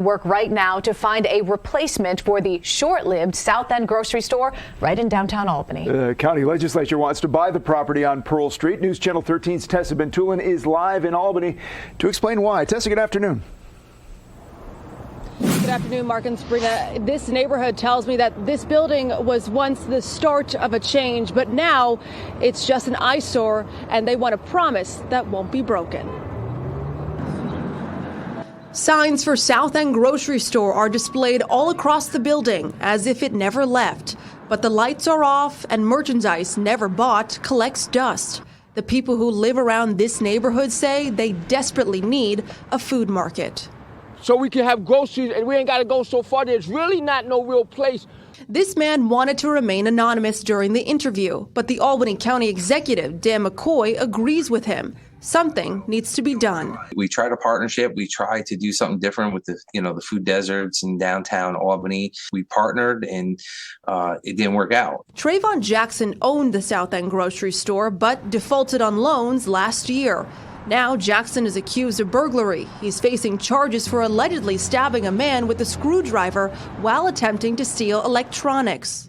Work right now to find a replacement for the short-lived South End grocery store right in downtown Albany. The county legislature wants to buy the property on Pearl Street. News Channel 13's Tessa Bentulin is live in Albany to explain why. Tessa, good afternoon. Good afternoon, Mark and Sabrina. This neighborhood tells me that this building was once the start of a change, but now it's just an eyesore, and they want a promise that won't be broken. Signs for South End grocery store are displayed all across the building as if it never left. But the lights are off and merchandise never bought collects dust. The people who live around this neighborhood say they desperately need a food market. So we can have groceries and we ain't got to go so far. There's really not no real place. This man wanted to remain anonymous during the interview, but the Albany County executive, Dan McCoy, agrees with him. Something needs to be done. We tried a partnership. We tried to do something different with the food deserts in downtown Albany. We partnered and it didn't work out. Trayvon Jackson owned the South End grocery store, but defaulted on loans last year. Now Jackson is accused of burglary. He's facing charges for allegedly stabbing a man with a screwdriver while attempting to steal electronics.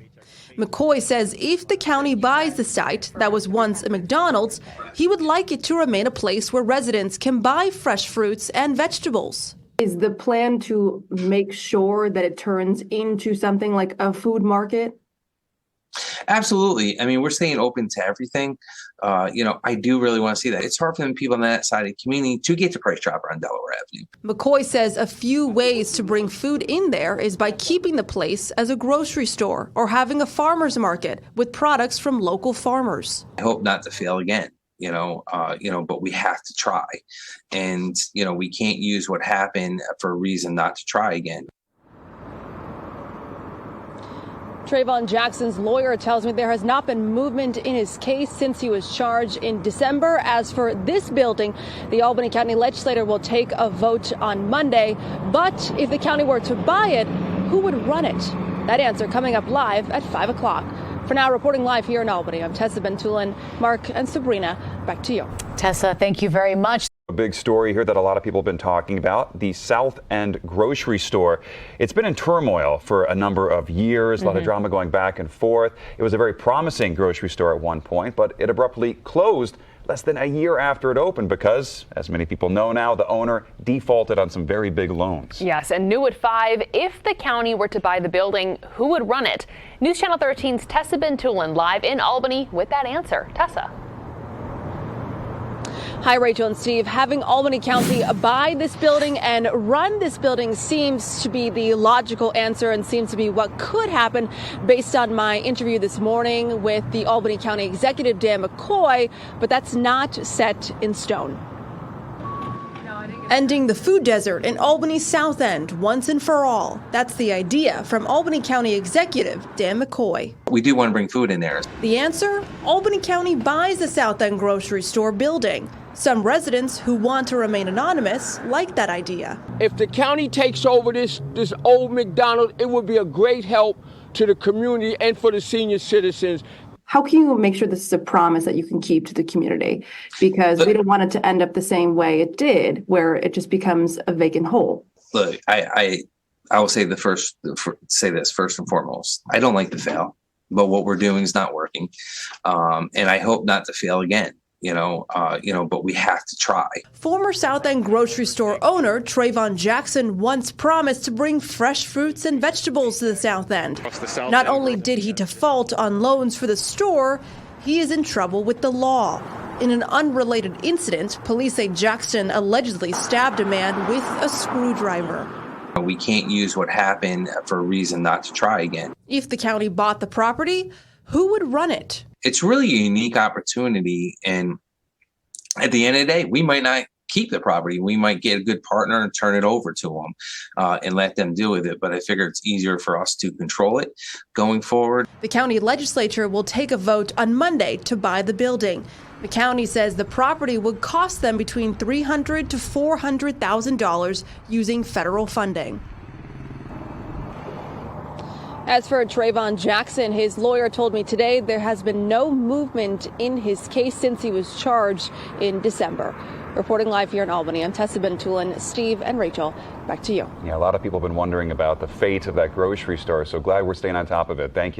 McCoy says if the county buys the site that was once a McDonald's, he would like it to remain a place where residents can buy fresh fruits and vegetables. Is the plan to make sure that it turns into something like a food market? Absolutely. I mean, we're staying open to everything. I do really want to see that. It's hard for the people on that side of the community to get to Price Chopper on Delaware Avenue. McCoy says a few ways to bring food in there is by keeping the place as a grocery store or having a farmer's market with products from local farmers. I hope not to fail again. But we have to try. And, we can't use what happened for a reason not to try again. Trayvon Jackson's lawyer tells me there has not been movement in his case since he was charged in December. As for this building, the Albany County Legislature will take a vote on Monday. But if the county were to buy it, who would run it? That answer coming up live at 5 o'clock. For now, reporting live here in Albany, I'm Tessa Bentulin. Mark and Sabrina, back to you. Tessa, thank you very much. A big story here that a lot of people have been talking about, the South End grocery store. It's been in turmoil for a number of years, a lot of drama going back and forth. It was a very promising grocery store at one point, but it abruptly closed less than a year after it opened because, as many people know now, the owner defaulted on some very big loans. Yes, and new at 5, if the county were to buy the building, who would run it? News Channel 13's Tessa Bentulin live in Albany with that answer. Tessa. Hi, Rachel and Steve. Having Albany County buy this building and run this building seems to be the logical answer and seems to be what could happen based on my interview this morning with the Albany County Executive, Dan McCoy, but that's not set in stone. Ending the food desert in Albany's South End once and for all. That's the idea from Albany County Executive Dan McCoy. We do want to bring food in there. The answer? Albany County buys the South End grocery store building. Some residents who want to remain anonymous like that idea. If the county takes over this old McDonald's, it would be a great help to the community and for the senior citizens. How can you make sure this is a promise that you can keep to the community? Because we don't want it to end up the same way it did, where it just becomes a vacant hole. Look, I will say first and foremost. I don't like to fail, but what we're doing is not working, and I hope not to fail again. But we have to try. Former South End grocery store owner Trayvon Jackson once promised to bring fresh fruits and vegetables to the South End. Not only did he default on loans for the store, he is in trouble with the law. In an unrelated incident, police say Jackson allegedly stabbed a man with a screwdriver. We can't use what happened for a reason not to try again. If the county bought the property, who would run it? It's really a unique opportunity, and at the end of the day, we might not keep the property. We might get a good partner and turn it over to them and let them deal with it. But I figure it's easier for us to control it going forward. The county legislature will take a vote on Monday to buy the building. The county says the property would cost them between $300,000 to $400,000 using federal funding. As for Trayvon Jackson, his lawyer told me today there has been no movement in his case since he was charged in December. Reporting live here in Albany, I'm Tessa Bentulin. Steve and Rachel, back to you. Yeah, a lot of people have been wondering about the fate of that grocery store, so glad we're staying on top of it. Thank you.